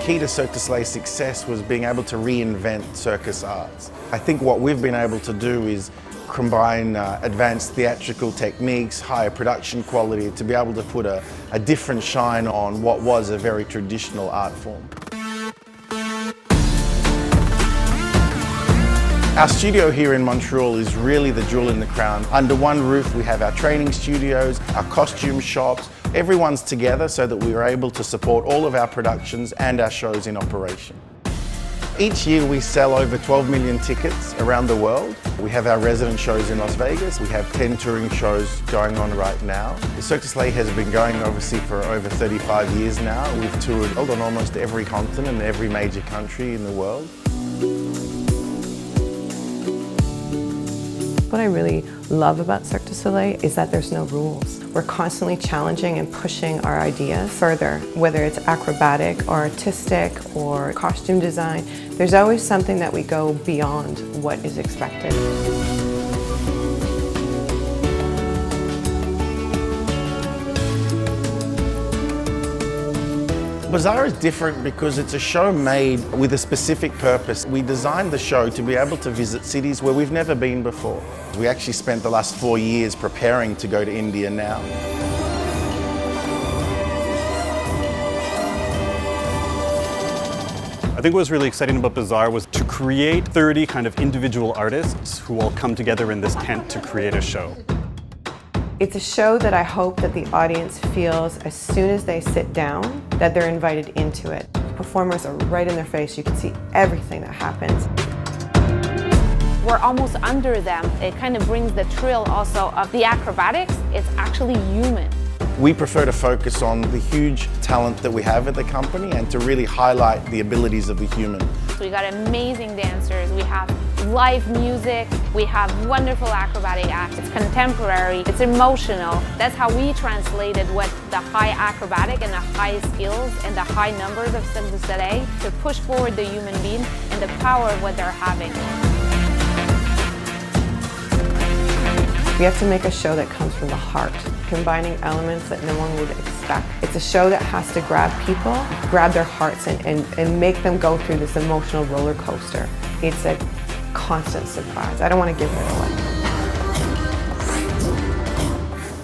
key to Cirque du Soleil's success was being able to reinvent circus arts. I think what we've been able to do is combine advanced theatrical techniques, higher production quality, to be able to put a different shine on what was a very traditional art form. Our studio here in Montreal is really the jewel in the crown. Under one roof we have our training studios, our costume shops. Everyone's together so that we are able to support all of our productions and our shows in operation. Each year we sell over 12 million tickets around the world. We have our resident shows in Las Vegas. We have 10 touring shows going on right now. The Cirque du Soleil has been going overseas for over 35 years now. We've toured on almost every continent and every major country in the world. What I really love about Cirque du Soleil is that there's no rules. We're constantly challenging and pushing our ideas further, whether it's acrobatic or artistic or costume design. There's always something that we go beyond what is expected. BAZAR is different because it's a show made with a specific purpose. We designed the show to be able to visit cities where we've never been before. We actually spent the last 4 years preparing to go to India now. I think what was really exciting about BAZAR was to create 30 kind of individual artists who all come together in this tent to create a show. It's a show that I hope that the audience feels as soon as they sit down that they're invited into it. Performers are right in their face. You can see everything that happens. We're almost under them. It kind of brings the thrill also of the acrobatics. It's actually human. We prefer to focus on the huge talent that we have at the company and to really highlight the abilities of the human. We got amazing dancers, we have live music, we have wonderful acrobatic acts. It's contemporary, it's emotional. That's how we translated what the high acrobatic and the high skills and the high numbers of Cirque du Soleil to push forward the human being and the power of what they're having. We have to make a show that comes from the heart, combining elements that no one would expect. It's a show that has to grab people, grab their hearts and make them go through this emotional roller coaster. It's a constant surprise. I don't want to give it away.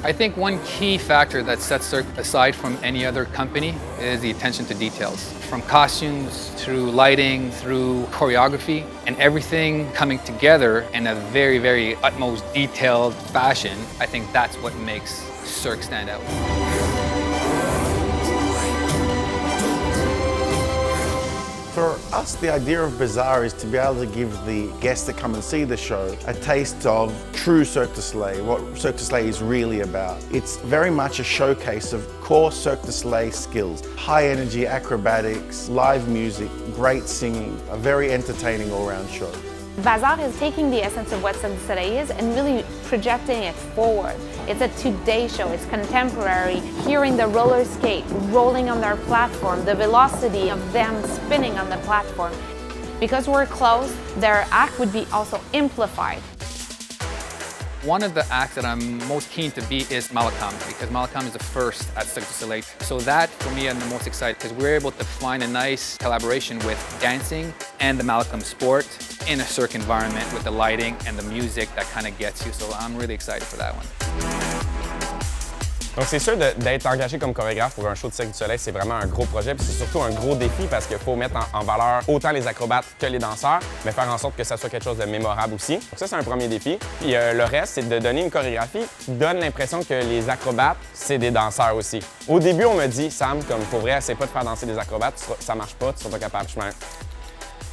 I think one key factor that sets Cirque aside from any other company is the attention to details. From costumes, through lighting, through choreography, and everything coming together in a very, very utmost detailed fashion. I think that's what makes Cirque stand out. For us, the idea of BAZAR is to be able to give the guests that come and see the show a taste of true Cirque du Soleil, what Cirque du Soleil is really about. It's very much a showcase of core Cirque du Soleil skills. High energy acrobatics, live music, great singing, a very entertaining all-round show. BAZAR is taking the essence of what Cirque du Soleil is and really projecting it forward. It's a today show, it's contemporary. Hearing the roller skate, rolling on their platform, the velocity of them spinning on the platform. Because we're close, their act would be also amplified. One of the acts that I'm most keen to be is Malakam, because Malakam is the first at Cirque du Soleil. So that, for me, I'm the most excited because we're able to find a nice collaboration with dancing and the Malakam sport in a Cirque environment with the lighting and the music that kind of gets you. So I'm really excited for that one. Donc c'est sûr d'être engagé comme chorégraphe pour un show de Cirque du Soleil, c'est vraiment un gros projet, puis c'est surtout un gros défi parce qu'il faut mettre en valeur autant les acrobates que les danseurs, mais faire en sorte que ça soit quelque chose de mémorable aussi. Donc ça, c'est un premier défi. Puis le reste, c'est de donner une chorégraphie qui donne l'impression que les acrobates, c'est des danseurs aussi. Au début, on me dit, Sam, comme pour vrai, essaie pas de faire danser des acrobates, ça marche pas, tu seras pas capable. Je me...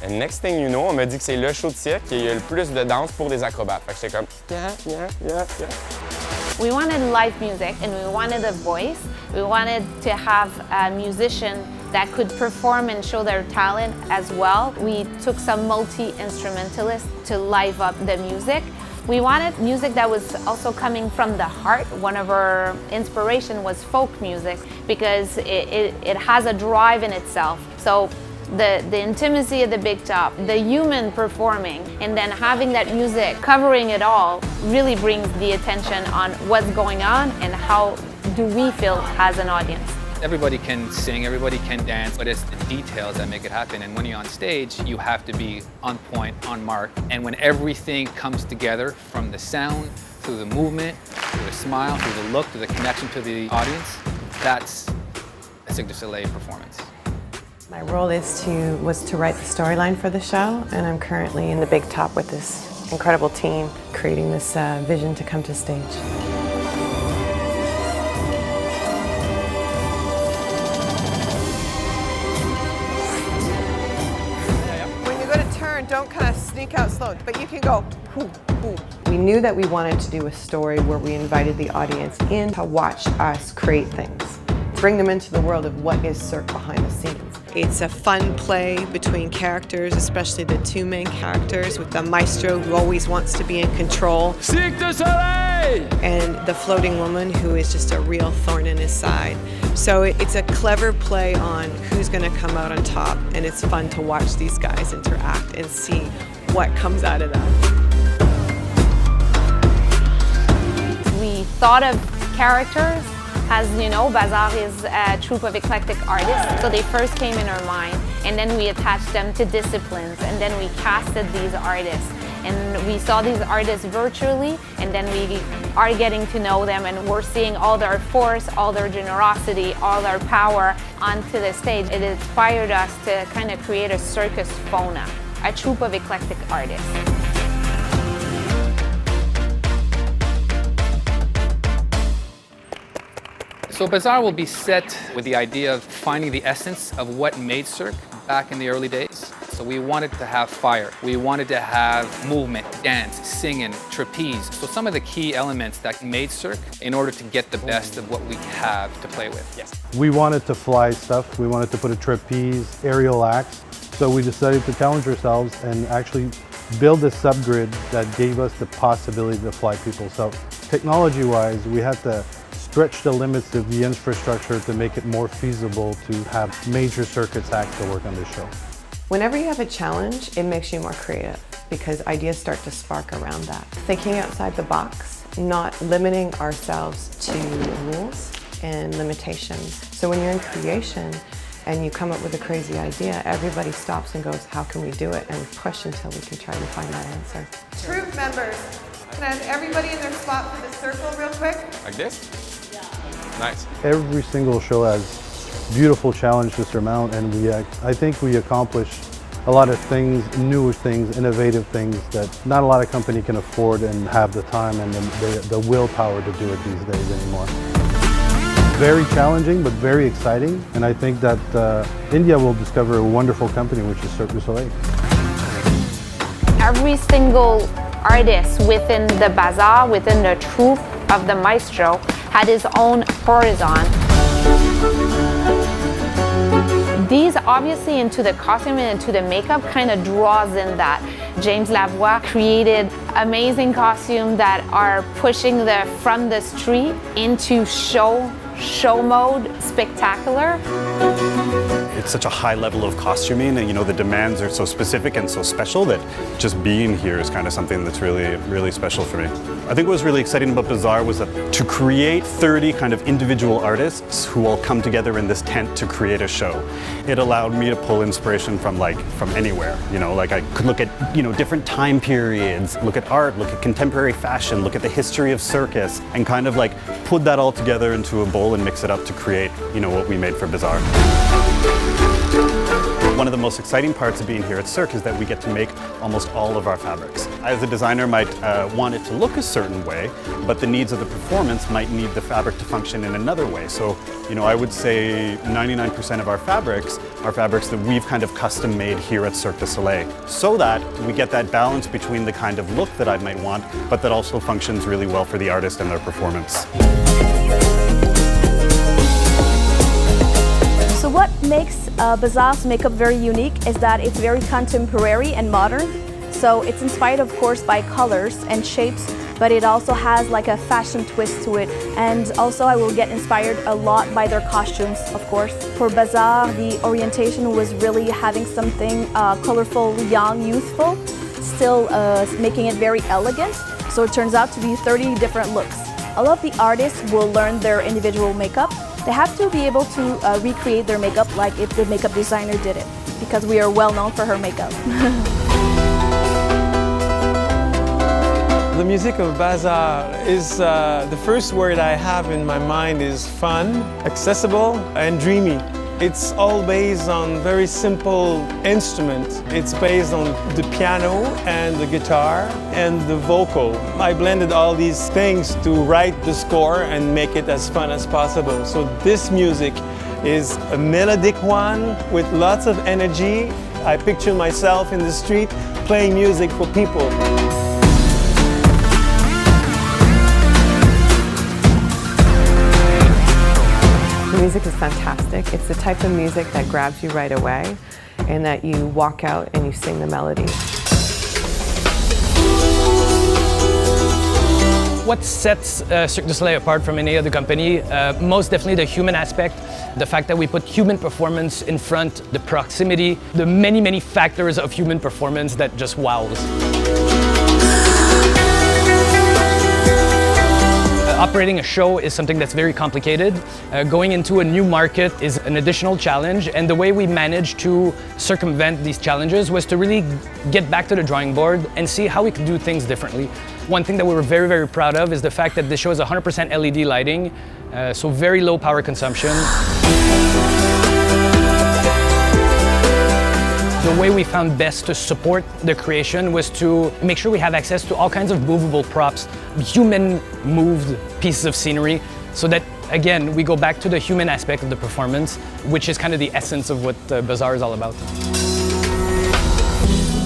And next thing you know, on me dit que c'est le show de cirque et il y a le plus de danse pour des acrobates. Fait que j'étais comme, yeah. We wanted live music and we wanted a voice. We wanted to have a musician that could perform and show their talent as well. We took some multi-instrumentalists to live up the music. We wanted music that was also coming from the heart. One of our inspiration was folk music because it has a drive in itself. So the intimacy of the big top, the human performing, and then having that music covering it all really brings the attention on what's going on and how do we feel as an audience. Everybody can sing, everybody can dance, but it's the details that make it happen. And when you're on stage, you have to be on point, on mark. And when everything comes together, from the sound, through the movement, through the smile, through the look, through the connection to the audience, that's a Cirque du Soleil performance. My role was to write the storyline for the show, and I'm currently in the big top with this incredible team creating this vision to come to stage. When you go to turn, don't kind of sneak out slow, but you can go whoo, whoo. We knew that we wanted to do a story where we invited the audience in to watch us create things, bring them into the world of what is Cirque behind the scenes. It's a fun play between characters, especially the two main characters, with the maestro who always wants to be in control. Cirque du Soleil! And the floating woman who is just a real thorn in his side. So it's a clever play on who's going to come out on top, and it's fun to watch these guys interact and see what comes out of that. We thought of characters. As you know, BAZAR is a troupe of eclectic artists, so they first came in our mind, and then we attached them to disciplines, and then we casted these artists. And we saw these artists virtually, and then we are getting to know them, and we're seeing all their force, all their generosity, all their power onto the stage. It inspired us to kind of create a circus fauna, a troupe of eclectic artists. So BAZAR will be set with the idea of finding the essence of what made Cirque back in the early days. So we wanted to have fire. We wanted to have movement, dance, singing, trapeze. So some of the key elements that made Cirque in order to get the best of what we have to play with. Yes. We wanted to fly stuff. We wanted to put a trapeze, aerial acts. So we decided to challenge ourselves and actually build a subgrid that gave us the possibility to fly people. So technology-wise, we had to stretch the limits of the infrastructure to make it more feasible to have major circuits acts to work on this show. Whenever you have a challenge, it makes you more creative because ideas start to spark around that. Thinking outside the box, not limiting ourselves to rules and limitations. So when you're in creation and you come up with a crazy idea, everybody stops and goes, how can we do it? And we push until we can try to find that answer. Troupe members, can I have everybody in their spot for the circle real quick? Like this? Nice. Every single show has beautiful challenge to surmount, and I think we accomplish a lot of things, new things, innovative things that not a lot of company can afford and have the time and the willpower to do it these days anymore. Very challenging, but very exciting, and I think that India will discover a wonderful company, which is Cirque du Soleil. Every single artist within the BAZAR, within the troupe of the maestro, had his own horizon. These obviously into the costume and into the makeup kind of draws in that. James Lavoie created amazing costumes that are pushing from the street into show mode, spectacular. It's such a high level of costuming, and the demands are so specific and so special that just being here is kind of something that's really, really special for me. I think what was really exciting about BAZAR was that to create 30 kind of individual artists who all come together in this tent to create a show, it allowed me to pull inspiration from anywhere. Like I could look at different time periods, look at art, look at contemporary fashion, look at the history of circus, and kind of put that all together into a bowl and mix it up to create what we made for BAZAR. One of the most exciting parts of being here at Cirque is that we get to make almost all of our fabrics. I, as a designer, might want it to look a certain way, but the needs of the performance might need the fabric to function in another way. So, I would say 99% of our fabrics are fabrics that we've kind of custom made here at Cirque du Soleil, so that we get that balance between the kind of look that I might want, but that also functions really well for the artist and their performance. So what makes BAZAR's makeup very unique is that it's very contemporary and modern. So it's inspired, of course, by colors and shapes, but it also has a fashion twist to it. And also I will get inspired a lot by their costumes, of course. For BAZAR, the orientation was really having something colorful, young, youthful, still making it very elegant. So it turns out to be 30 different looks. All of the artists will learn their individual makeup, they have to be able to recreate their makeup like if the makeup designer did it, because we are well known for her makeup. The music of BAZAR is, the first word I have in my mind is fun, accessible, and dreamy. It's all based on very simple instruments. It's based on the piano and the guitar and the vocal. I blended all these things to write the score and make it as fun as possible. So this music is a melodic one with lots of energy. I picture myself in the street playing music for people. The music is fantastic. It's the type of music that grabs you right away and that you walk out and you sing the melody. What sets Cirque du Soleil apart from any other company? Most definitely the human aspect, the fact that we put human performance in front, the proximity, the many factors of human performance that just wows. Operating a show is something that's very complicated. Going into a new market is an additional challenge, and the way we managed to circumvent these challenges was to really get back to the drawing board and see how we could do things differently. One thing that we were very proud of is the fact that this show is 100% LED lighting, so very low power consumption. The way we found best to support the creation was to make sure we have access to all kinds of movable props, human-moved pieces of scenery, so that, again, we go back to the human aspect of the performance, which is kind of the essence of what BAZAR is all about.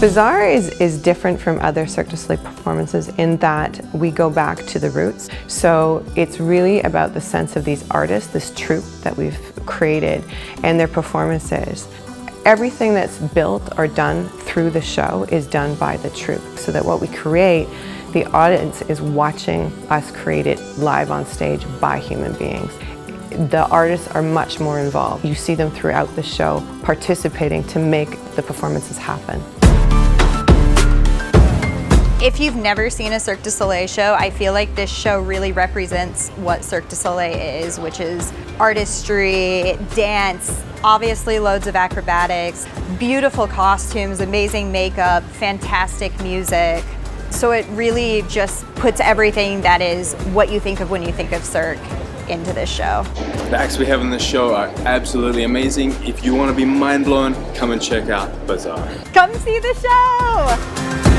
BAZAR is different from other Cirque du Soleil performances in that we go back to the roots. So it's really about the sense of these artists, this troupe that we've created, and their performances. Everything that's built or done through the show is done by the troupe, so that what we create, the audience is watching us create it live on stage by human beings. The artists are much more involved. You see them throughout the show participating to make the performances happen. If you've never seen a Cirque du Soleil show, I feel like this show really represents what Cirque du Soleil is, which is artistry, dance, obviously loads of acrobatics, beautiful costumes, amazing makeup, fantastic music. So it really just puts everything that is what you think of when you think of Cirque into this show. The acts we have in this show are absolutely amazing. If you want to be mind blown, come and check out BAZAR. Come see the show!